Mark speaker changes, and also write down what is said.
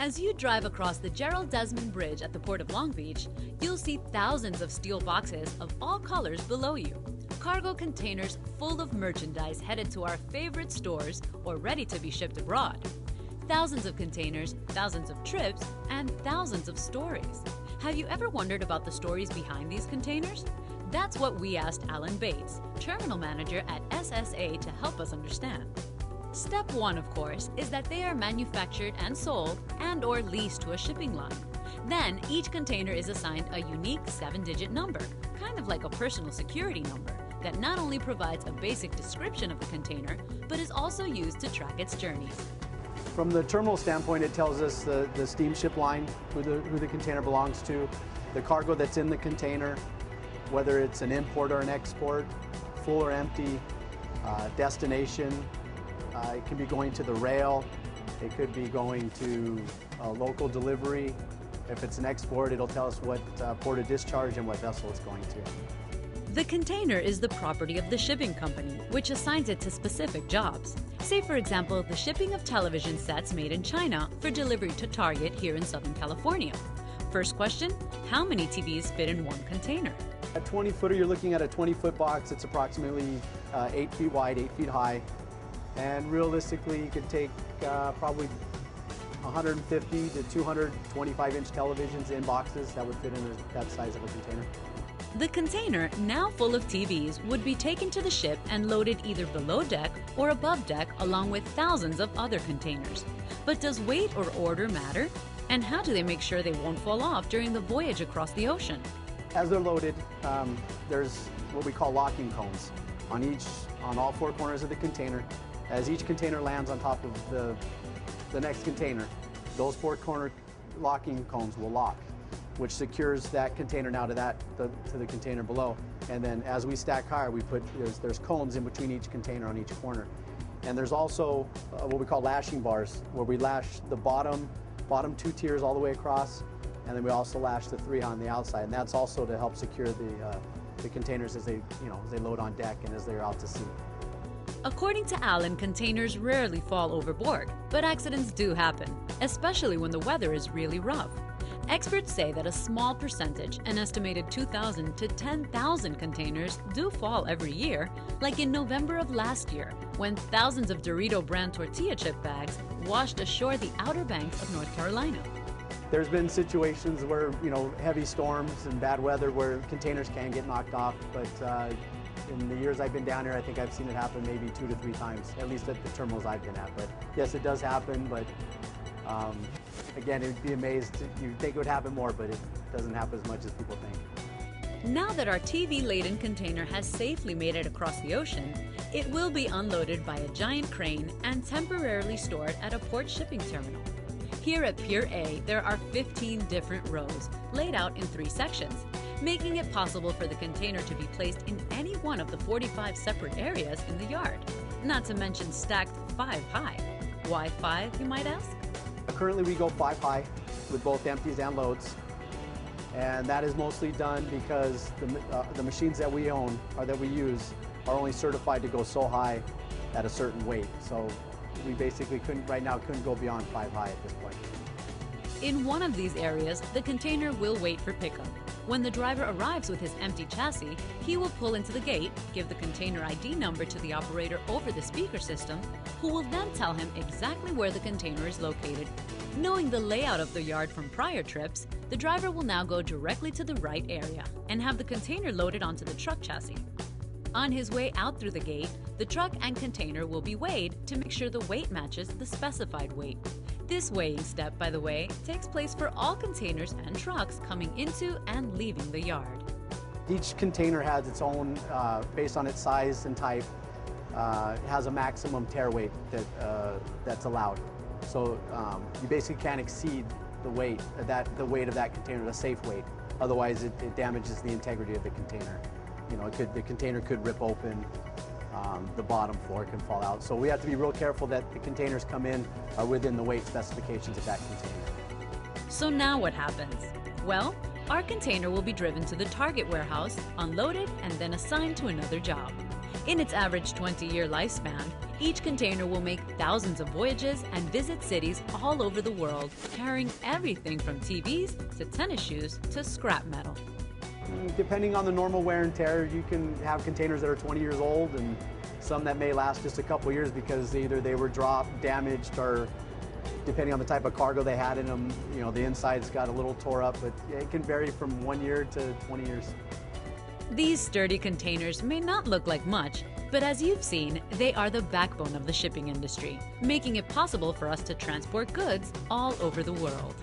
Speaker 1: As you drive across the Gerald Desmond Bridge at the Port of Long Beach, you'll see thousands of steel boxes of all colors below you. Cargo containers full of merchandise headed to our favorite stores or ready to be shipped abroad. Thousands of containers, thousands of trips, and thousands of stories. Have you ever wondered about the stories behind these containers? That's what we asked Alan Bates, terminal manager at SSA, to help us understand. Step one, of course, is that they are manufactured and sold and/or leased to a shipping line. Then, each container is assigned a unique 7-digit number, kind of like a personal security number, that not only provides a basic description of the container, but is also used to track its journeys.
Speaker 2: From the terminal standpoint, it tells us the steamship line, who the container belongs to, the cargo that's in the container, whether it's an import or an export, full or empty, destination. It can be going to the rail, it could be going to a local delivery. If it's an export, it'll tell us what port of discharge and what vessel it's going to.
Speaker 1: The container is the property of the shipping company, which assigns it to specific jobs. Say, for example, the shipping of television sets made in China for delivery to Target here in Southern California. First question, how many TVs fit in one container?
Speaker 2: A 20-footer, you're looking at a 20-foot box. It's approximately 8 feet wide, 8 feet high. And realistically, you could take probably 150 to 225-inch televisions in boxes that would fit in that size of a container.
Speaker 1: The container, now full of TVs, would be taken to the ship and loaded either below deck or above deck along with thousands of other containers. But does weight or order matter? And how do they make sure they won't fall off during the voyage across the ocean?
Speaker 2: As they're loaded, there's what we call locking cones on all four corners of the container. As each container lands on top of the next container, those four corner locking cones will lock, which secures that container now to the container below. And then as we stack higher, there's cones in between each container on each corner. And there's also what we call lashing bars, where we lash the bottom 2 tiers all the way across, and then we also lash the 3 on the outside. And that's also to help secure the containers as they load on deck and as they're out to sea.
Speaker 1: According to Alan, containers rarely fall overboard, but accidents do happen, especially when the weather is really rough. Experts say that a small percentage, an estimated 2,000 to 10,000 containers, do fall every year, like in November of last year, when thousands of Dorito brand tortilla chip bags washed ashore the Outer Banks of North Carolina.
Speaker 2: There's been situations where, heavy storms and bad weather where containers can get knocked off, but in the years I've been down here, I think I've seen it happen maybe 2 to 3 times, at least at the terminals I've been at. But yes, it does happen, but again, you'd be amazed. You'd think it would happen more, but it doesn't happen as much as people think.
Speaker 1: Now that our TV-laden container has safely made it across the ocean, it will be unloaded by a giant crane and temporarily stored at a port shipping terminal. Here at Pier A, there are 15 different rows laid out in 3 sections, making it possible for the container to be placed in any one of the 45 separate areas in the yard, not to mention stacked 5 high. Why 5, you might ask?
Speaker 2: Currently we go 5 high with both empties and loads, and that is mostly done because the machines that we own or that we use are only certified to go so high at a certain weight. So we basically couldn't go beyond 5 high at this point.
Speaker 1: In one of these areas, the container will wait for pickup. When the driver arrives with his empty chassis, he will pull into the gate, give the container ID number to the operator over the speaker system, who will then tell him exactly where the container is located. Knowing the layout of the yard from prior trips, the driver will now go directly to the right area and have the container loaded onto the truck chassis. On his way out through the gate, the truck and container will be weighed to make sure the weight matches the specified weight. This weighing step, by the way, takes place for all containers and trucks coming into and leaving the yard.
Speaker 2: Each container has its own, based on its size and type, it has a maximum tear weight that's allowed. So you basically can't exceed the weight of that container, the safe weight. Otherwise, it damages the integrity of the container. The container could rip open, the bottom floor can fall out. So we have to be real careful that the containers come in are within the weight specifications of that container.
Speaker 1: So now what happens? Well, our container will be driven to the Target warehouse, unloaded, and then assigned to another job. In its average 20-year lifespan, each container will make thousands of voyages and visit cities all over the world, carrying everything from TVs to tennis shoes to scrap metal.
Speaker 2: Depending on the normal wear and tear, you can have containers that are 20 years old and some that may last just a couple years because either they were dropped, damaged, or depending on the type of cargo they had in them, the insides got a little tore up, but it can vary from 1 year to 20 years.
Speaker 1: These sturdy containers may not look like much, but as you've seen, they are the backbone of the shipping industry, making it possible for us to transport goods all over the world.